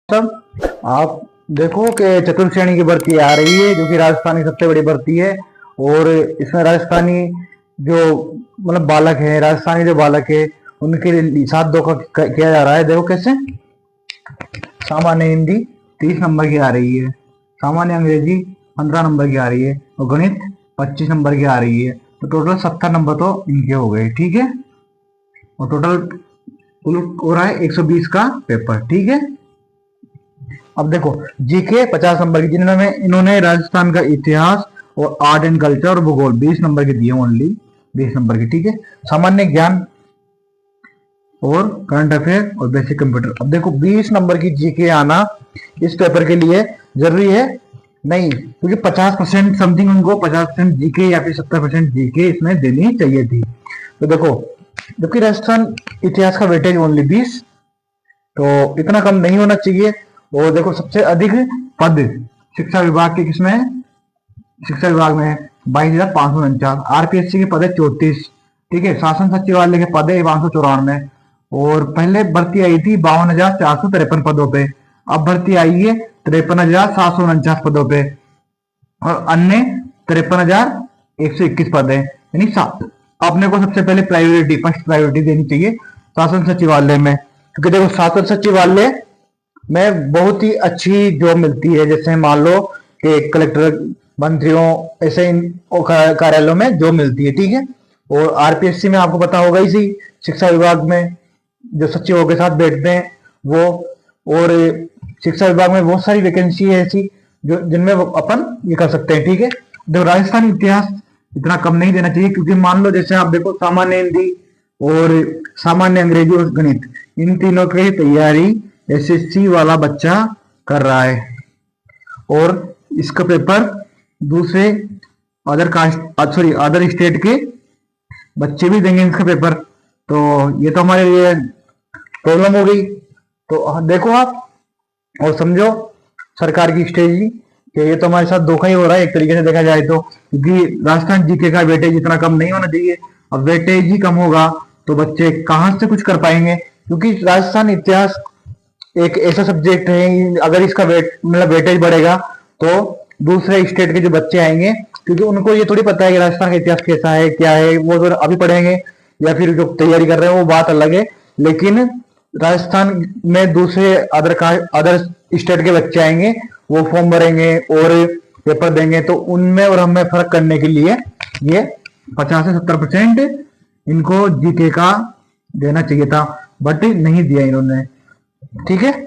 सब आप देखो कि चतुर्थ श्रेणी की भर्ती आ रही है जो कि राजस्थान की सबसे बड़ी भर्ती है। और इसमें राजस्थानी जो मतलब बालक है, राजस्थानी जो बालक है उनके लिए 7-2 का किया जा रहा है। देखो कैसे सामान्य हिंदी 30 नंबर की आ रही है, सामान्य अंग्रेजी 15 नंबर की आ रही है और गणित 25 नंबर की आ रही है। तो टोटल 70 नंबर तो इनके हो गए, ठीक है। और टोटल कुल हो रहा है 120 का पेपर, ठीक है। अब देखो जीके 50 नंबर की, जिन्होंने इन्होंने राजस्थान का इतिहास और आर्ट एंड कल्चर और भूगोल 20 नंबर के दिए, ओनली 20 नंबर के, ठीक है। सामान्य ज्ञान और करंट अफेयर और बेसिक कंप्यूटर। अब देखो 20 नंबर की जीके आना इस पेपर के लिए जरूरी है नहीं, क्योंकि 50% समथिंग उनको 50% जीके या फिर 70% जीके इसमें देनी चाहिए थी। तो देखो जबकि राजस्थान इतिहास का वेटेज ओनली 20, तो इतना कम नहीं होना चाहिए। और देखो सबसे अधिक पद शिक्षा विभाग के किसमें, शिक्षा विभाग में 22,549, आरपीएससी के पद है 34, ठीक है। शासन सचिवालय के पद है 594 और पहले भर्ती आई थी 52,453 पदों पे, अब भर्ती आई है 53,749 पदों पे और अन्य 53,121 पद है, यानी 7। अपने को सबसे पहले प्रायोरिटी, फर्स्ट प्रायोरिटी देनी चाहिए शासन सचिवालय में, क्योंकि देखो शासन सचिवालय में बहुत ही अच्छी जॉब मिलती है। जैसे मान लो कि कलेक्टर, मंत्रियों, ऐसे इन कार्यालयों में जॉब मिलती है, ठीक है। और आरपीएससी में आपको पता होगा ही, शिक्षा विभाग में जो सचिवों के साथ बैठते हैं वो, और शिक्षा विभाग में बहुत सारी वैकेंसी है ऐसी जो जिनमें अपन ये कर सकते हैं, ठीक है। देखो राजस्थान इतिहास इतना कम नहीं देना चाहिए, क्योंकि मान लो जैसे आप देखो सामान्य हिंदी और सामान्य अंग्रेजी और गणित, इन तीनों की तैयारी एसएससी वाला बच्चा कर रहा है और इसका पेपर दूसरे other caste sorry other state के बच्चे भी देंगे इसका पेपर। तो ये तो हमारे लिए प्रॉब्लम हो गई। तो देखो आप और समझो सरकार की स्ट्रेटजी कि ये तो हमारे साथ धोखा ही हो रहा है एक तरीके से देखा जाए तो, क्योंकि राजस्थान जीके का वेटेज इतना कम नहीं होना चाहिए। अब वेटेज ही कम होगा तो बच्चे कहाँ से कुछ कर पाएंगे, क्योंकि राजस्थान इतिहास एक ऐसा सब्जेक्ट है, अगर इसका मतलब वेटेज बढ़ेगा तो दूसरे स्टेट के जो बच्चे आएंगे, क्योंकि उनको ये थोड़ी पता है कि राजस्थान का इतिहास कैसा है क्या है, वो तो अभी पढ़ेंगे या फिर जो तैयारी कर रहे हैं वो बात अलग है। लेकिन राजस्थान में दूसरे अदर स्टेट के बच्चे आएंगे, वो फॉर्म भरेंगे और पेपर देंगे, तो उनमें और हमें फर्क करने के लिए ये 50 से 70% इनको जीके का देना चाहिए था, बट नहीं दिया इन्होंने, ठीक है।